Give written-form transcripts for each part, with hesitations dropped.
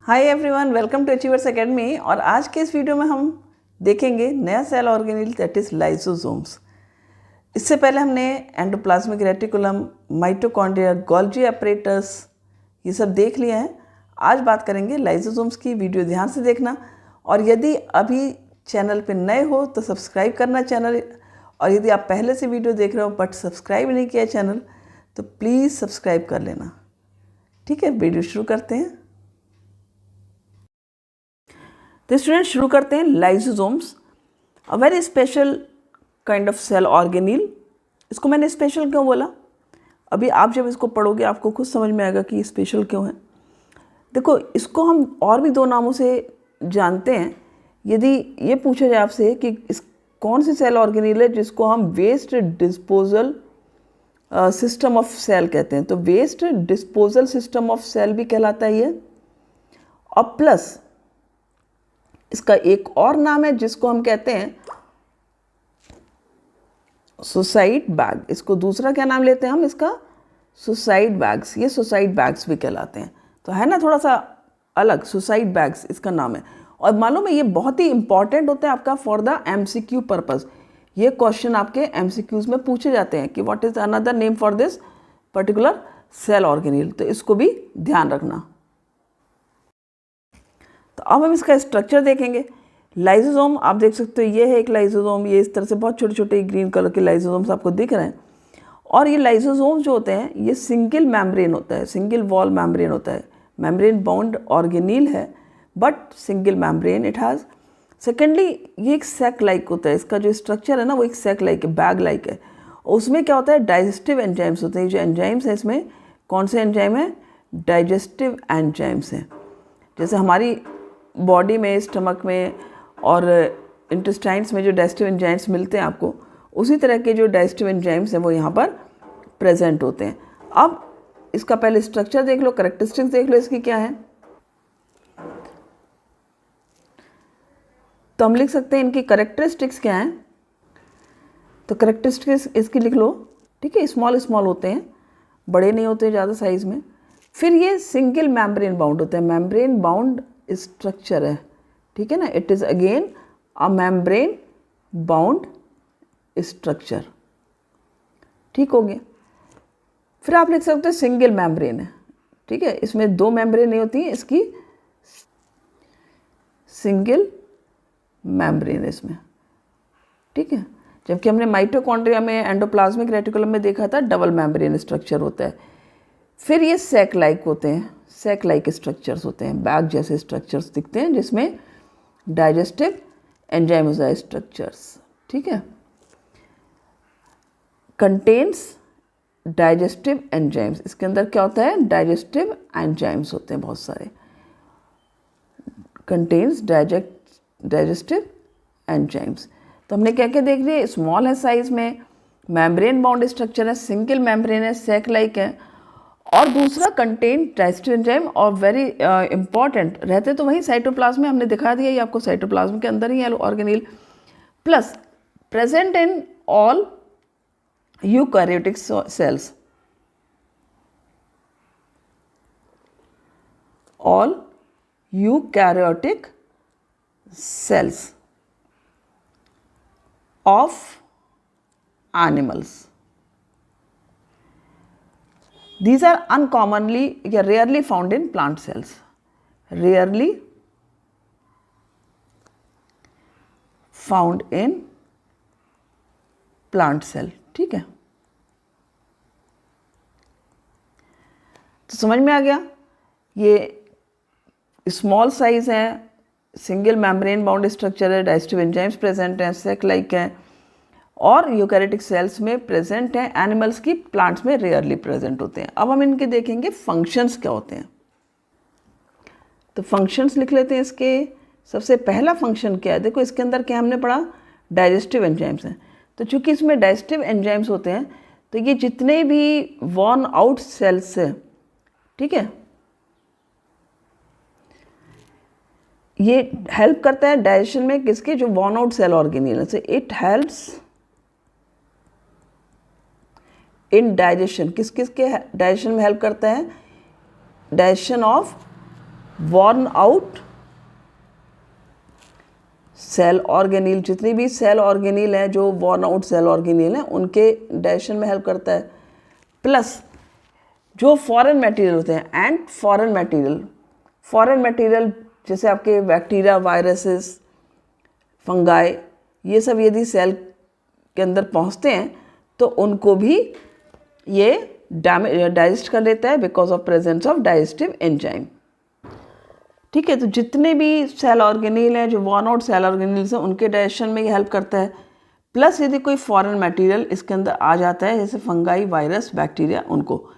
Hi everyone, welcome to achievers academy. और आज के इस वीडियो में हम देखेंगे नया cell organelle that is lysosomes. इससे पहले हमने endoplasmic reticulum, mitochondria, Golgi apparatus ये सब देख लिए हैं। आज बात करेंगे लाइसोसोम्स की। वीडियो ध्यान से देखना, और यदि अभी चैनल पे नए हो तो सब्सक्राइब करना चैनल, और यदि आप पहले से वीडियो देख रहे हो बट सब्सक्राइब नहीं किया चैनल तो प्लीज़ सब्सक्राइब कर लेना। ठीक है, वीडियो शुरू करते हैं। तो स्टूडेंट शुरू करते हैं। Lysosomes a very special kind of cell organelle. इसको मैंने स्पेशल क्यों बोला, अभी आप जब इसको पढ़ोगे आपको खुद समझ में आएगा कि ये स्पेशल क्यों है। देखो, इसको हम और भी दो नामों से जानते हैं। यदि ये पूछा जाए आपसे कि इस कौन सी सेल ऑर्गेनील है जिसको हम waste disposal system of cell कहते हैं, तो waste disposal system of cell भी कहलाता है ये। और प्लस इसका एक और नाम है जिसको हम कहते हैं सुसाइड बैग। इसको दूसरा क्या नाम लेते हैं हम इसका? Suicide bags. ये सुसाइड बैग्स भी कहलाते हैं। तो है ना थोड़ा सा अलग, सुसाइड बैग्स इसका नाम है। और मालूम है ये बहुत ही इंपॉर्टेंट होता है आपका फॉर द एमसीक्यू पर्पस। ये क्वेश्चन आपके एमसीक्यूज में पूछे जाते हैं कि what is another name for this particular cell organelle, तो इसको भी ध्यान रखना। तो अब हम इसका स्ट्रक्चर देखेंगे। लाइसोसोम आप देख सकते हो, ये है एक लाइसोसोम। ये इस तरह से बहुत छोटे छोटे ग्रीन कलर के लाइसोसोम्स आपको दिख रहे हैं। और ये लाइसोसोम्स जो होते हैं ये सिंगल मेम्ब्रेन होता है, सिंगल वॉल मेम्ब्रेन होता है। मेम्ब्रेन बाउंड ऑर्गेनील है but single membrane it has. Secondly ये एक सैक लाइक होता है। इसका जो स्ट्रक्चर है ना वो एक सैक लाइक है, बैग लाइक है। उसमें क्या होता है, डाइजेस्टिव एंजाइम्स होते हैं। जो एंजाइम्स हैं इसमें कौन से एंजाइम हैं? डाइजेस्टिव एंजाइम्स हैं। जैसे हमारी बॉडी में, स्टमक में और इंटेस्टाइन्स में जो डाइजेस्टिव एंजाइम्स मिलते हैं आपको, उसी तरह के जो डाइजेस्टिव एंजाइम्स हैं वो यहाँ पर प्रेजेंट होते हैं। अब इसका पहले स्ट्रक्चर देख लो, कैरेक्टरिस्टिक्स देख लो इसकी क्या है। तो हम लिख सकते हैं इनकी कैरेक्टरिस्टिक्स क्या हैं। तो कैरेक्टरिस्टिक्स इसकी लिख लो, ठीक है। स्मॉल स्मॉल होते हैं, बड़े नहीं होते ज़्यादा साइज में। फिर ये सिंगल मेम्ब्रेन बाउंड होता है, मेम्ब्रेन बाउंड स्ट्रक्चर है, ठीक है ना। It is again a membrane bound structure, ठीक हो गया। फिर आप लिख सकते हो सिंगल मेम्ब्रेन है, ठीक है। इसमें दो मेम्ब्रेन नहीं होती है, इसकी सिंगल मेम्ब्रेन है इसमें, ठीक है। जबकि हमने माइटोकॉन्ड्रिया में, एंडोप्लाज्मिक रेटिकुलम में देखा था डबल मेम्ब्रेन स्ट्रक्चर होता है। फिर ये सैक लाइक होते हैं, सैक लाइक स्ट्रक्चर्स होते हैं, बैग जैसे स्ट्रक्चर्स दिखते हैं जिसमें डाइजेस्टिव एंजाइम होता है स्ट्रक्चर्स, ठीक है। कंटेन्स डाइजेस्टिव एंजाइम्स, इसके अंदर क्या होता है? डाइजेस्टिव एंजाइम्स होते हैं बहुत सारे। Contains digestive enzymes. तो हमने क्या क्या देख लिया? स्मॉल है साइज में, मेम्ब्रेन बाउंड स्ट्रक्चर है, सिंगल मेम्ब्रेन है, सैक लाइक है, और दूसरा कंटेन डाइजेस्टिव एंजाइम। और वेरी इंपॉर्टेंट रहते तो वहीं साइटोप्लाज्म में, हमने दिखा दिया ये आपको, साइटोप्लाज्म के अंदर ही है organelle. Plus present in all eukaryotic cells, all eukaryotic cells of animals. These are uncommonly, rarely found in plant cells. Rarely found in plant cell, ठीक है। तो समझ में आ गया, ये स्मॉल साइज है, सिंगल मेम्ब्रेन बाउंड स्ट्रक्चर है, digestive enzymes present हैं, सैक लाइक है, और यूकैरियोटिक सेल्स में प्रेजेंट हैं। एनिमल्स की, प्लांट्स में रेयरली प्रेजेंट होते हैं। अब हम इनके देखेंगे फंक्शंस क्या होते हैं। तो फंक्शंस लिख लेते हैं इसके। सबसे पहला फंक्शन क्या है? देखो इसके अंदर क्या हमने पढ़ा, डाइजेस्टिव एंजाइम्स हैं। तो चूंकि इसमें डाइजेस्टिव एंजाइम्स होते हैं तो ये जितने भी वॉर्न आउट सेल्स है, ठीक है, ये हेल्प करता है डाइजेशन में। किसके? जो वॉर्न आउट सेल ऑर्गेनील से। इट हेल्प्स इन डाइजेशन, किस किस के डाइजेशन में हेल्प करता है? Digestion of worn out cell organelle, जितनी भी सेल ऑर्गेनील है जो वॉर्न आउट सेल ऑर्गेनील हैं उनके डाइजेशन में हेल्प करता है। प्लस जो फॉरेन मटेरियल होते हैं, एंड फॉरेन मटेरियल जैसे आपके बैक्टीरिया, वायरसेस, फंगाई, ये सब यदि सेल के अंदर पहुंचते हैं तो उनको भी ये डाइजेस्ट कर लेता है because of presence of digestive enzyme. ठीक है, तो जितने भी सेल ऑर्गेनील हैं जो वॉर्न आउट सेल ऑर्गेनील्स हैं उनके डाइजेशन में ये हेल्प करता है। प्लस यदि कोई फॉरेन मटेरियल इसके अंदर आ जाता है जैसे फंगाई, वायरस, बैक्टीरिया, उनको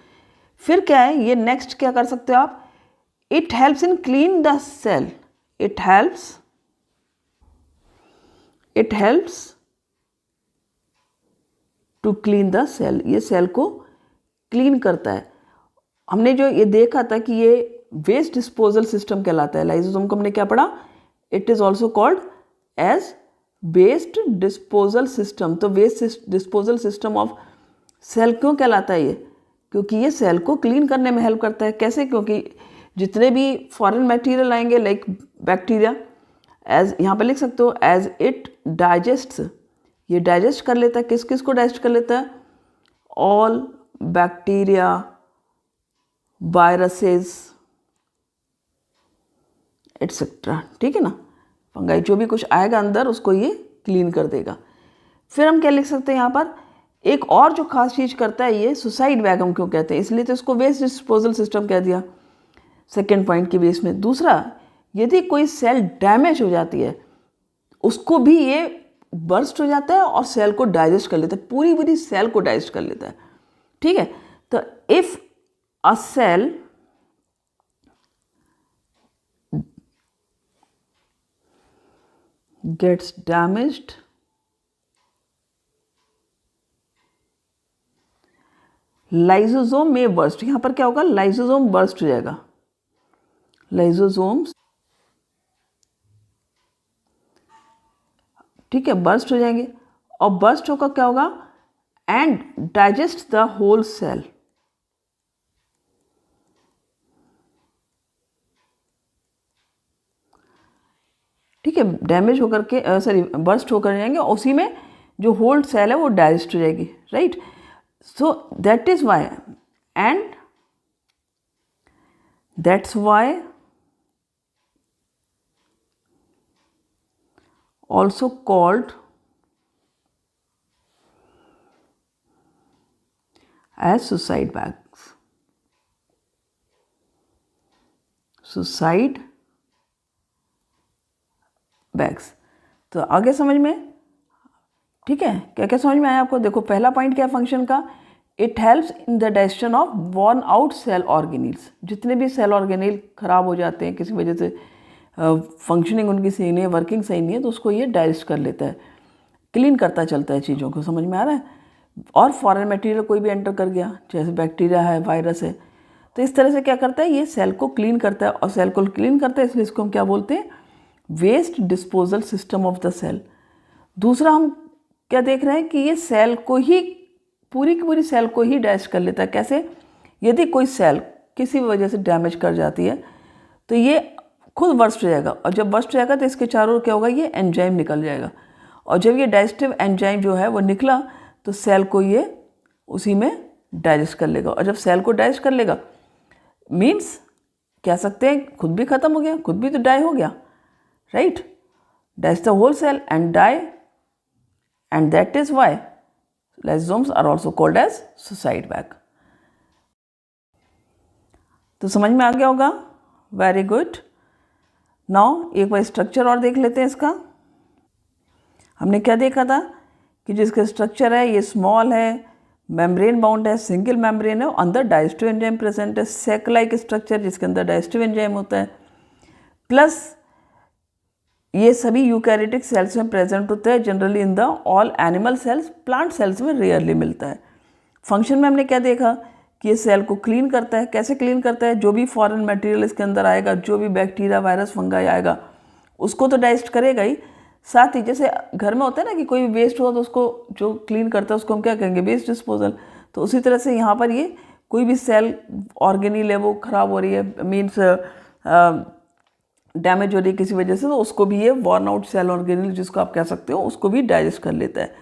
फिर क्या है, ये नेक्स्ट क्या कर सकते हो आप, it helps in clean the cell, it helps to clean the cell, ये सेल को क्लीन करता है। हमने जो ये देखा था कि ये वेस्ट डिस्पोजल सिस्टम कहलाता है, लाइसोसोम को हमने क्या पढ़ा, it is also called as waste disposal system. तो waste disposal system of cell क्यों कहलाता है ये, क्योंकि ये सेल को क्लीन करने में हेल्प करता है। कैसे, क्योंकि जितने भी फॉरेन मटेरियल आएंगे लाइक बैक्टीरिया, एज यहाँ पे लिख सकते हो, एज इट डाइजेस्ट्स, ये डाइजेस्ट कर लेता है, किस किस को डाइजेस्ट कर लेता है, ऑल बैक्टीरिया, वायरसेस एटसेट्रा। ठीक है ना, फंगाई जो भी कुछ आएगा अंदर उसको ये क्लीन कर देगा। फिर हम क्या लिख सकते हैं यहाँ पर, एक और जो खास चीज़ करता है ये सुसाइड बैग हम क्यों कहते हैं, इसलिए तो इसको वेस्ट डिस्पोजल सिस्टम कह दिया सेकेंड पॉइंट के बेस में। दूसरा, यदि कोई सेल डैमेज हो जाती है उसको भी ये बर्स्ट हो जाता है और सेल को डाइजेस्ट कर लेता है, पूरी पूरी सेल को डाइजेस्ट कर लेता है। ठीक है, तो if a cell gets damaged, lysosome में बर्स्ट, यहां पर क्या होगा, लाइसोसोम बर्स्ट हो जाएगा, लाइसोसोम्स, ठीक है, बर्स्ट हो जाएंगे। और बर्स्ट होकर क्या होगा, and digest the whole cell. ठीक है, डैमेज होकर के बर्स्ट होकर जाएंगे, उसी में जो होल सेल है वो डाइजेस्ट हो जाएगी, right. So that is why, and that's why also called as suicide bags, suicide bags। तो आगे समझ में, ठीक है, क्या क्या समझ में आया आपको। देखो पहला पॉइंट क्या फंक्शन का, it helps in the digestion of worn out cell organelles, जितने भी सेल ऑर्गेनील खराब हो जाते हैं किसी वजह से, फंक्शनिंग उनकी सही नहीं है, वर्किंग सही नहीं है, तो उसको ये डाइजेस्ट कर लेता है, क्लीन करता चलता है चीज़ों को, समझ में आ रहा है। और फॉरेन मटेरियल कोई भी एंटर कर गया जैसे बैक्टीरिया है, वायरस है, तो इस तरह से क्या करता है, ये सेल को क्लीन करता है, और सेल को क्लीन करता है इसलिए इसको हम क्या बोलते हैं, waste disposal system of the cell. दूसरा हम क्या देख रहे हैं कि ये सेल को ही, पूरी की पूरी सेल को ही डाइजेस्ट कर लेता है। कैसे, यदि कोई सेल किसी वजह से डैमेज कर जाती है तो ये खुद बर्स्ट हो जाएगा, और जब बर्स्ट हो जाएगा तो इसके चारों ओर क्या होगा, ये एंजाइम निकल जाएगा, और जब ये डाइजेस्टिव एंजाइम जो है वो निकला तो सेल को ये उसी में डाइजेस्ट कर लेगा, और जब सेल को डाइजेस्ट कर लेगा मीन्स कह सकते हैं खुद भी ख़त्म हो गया, खुद भी तो डाई हो गया, right, digest the whole cell and die, and that is why lysosomes are also called as suicide bag. तो समझ में आ गया होगा, वेरी गुड। नाउ एक बार स्ट्रक्चर और देख लेते हैं इसका। हमने क्या देखा था कि जिसका स्ट्रक्चर है ये स्मॉल है, मेम्ब्रेन बाउंड है, सिंगल मेम्ब्रेन है, अंदर डाइजेस्टिव एंजाइम प्रेजेंट है, सेक लाइक स्ट्रक्चर जिसके अंदर डाइजेस्टिव एंजाइम होता है, प्लस ये सभी यूकैरियोटिक सेल्स में प्रेजेंट होते हैं, generally in the all animal cells, plant cells में रेयरली मिलता है। फंक्शन में हमने क्या देखा कि ये सेल को क्लीन करता है। कैसे क्लीन करता है, जो भी फॉरेन मटेरियल इसके अंदर आएगा, जो भी बैक्टीरिया, वायरस, फंगाई आएगा उसको तो डाइजेस्ट करेगा ही, साथ ही जैसे घर में होता है ना कि कोई वेस्ट हो तो उसको जो क्लीन करता है उसको हम क्या कहेंगे, वेस्ट डिस्पोजल। तो उसी तरह से यहाँ पर ये कोई भी सेल ऑर्गेनील है वो ख़राब हो रही है, मीन्स डैमेज हो रही है किसी वजह से, तो उसको भी ये वॉर्न आउट सेल ऑर्गेनेल जिसको आप कह सकते हो, उसको भी डाइजेस्ट कर लेता है।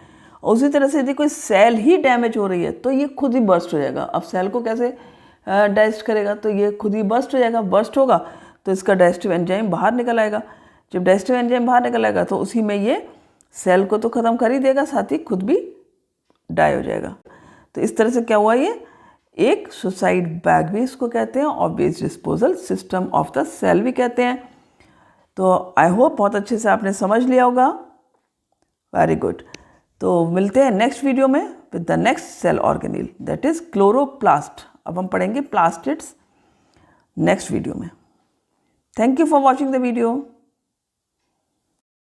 और उसी तरह से यदि कोई सेल ही डैमेज हो रही है तो ये खुद ही बर्स्ट हो जाएगा। अब सेल को कैसे डाइजेस्ट करेगा, तो ये खुद ही बर्स्ट हो जाएगा। बर्स्ट होगा तो इसका डाइजेस्टिव एंजाइम बाहर निकल आएगा। जब डाइजेस्टिव एंजाइम बाहर निकल आएगा तो उसी में ये सेल को तो ख़त्म कर ही देगा, साथ ही खुद भी डाई हो जाएगा। तो इस तरह से क्या हुआ, ये एक सुसाइड बैग भी इसको कहते हैं और waste disposal system of the cell भी कहते हैं। तो आई होप बहुत अच्छे से आपने समझ लिया होगा। Very good. तो मिलते हैं नेक्स्ट वीडियो में with the next cell organelle, that is chloroplast. अब हम पढ़ेंगे प्लास्टिड्स नेक्स्ट वीडियो में। Thank you for watching the video.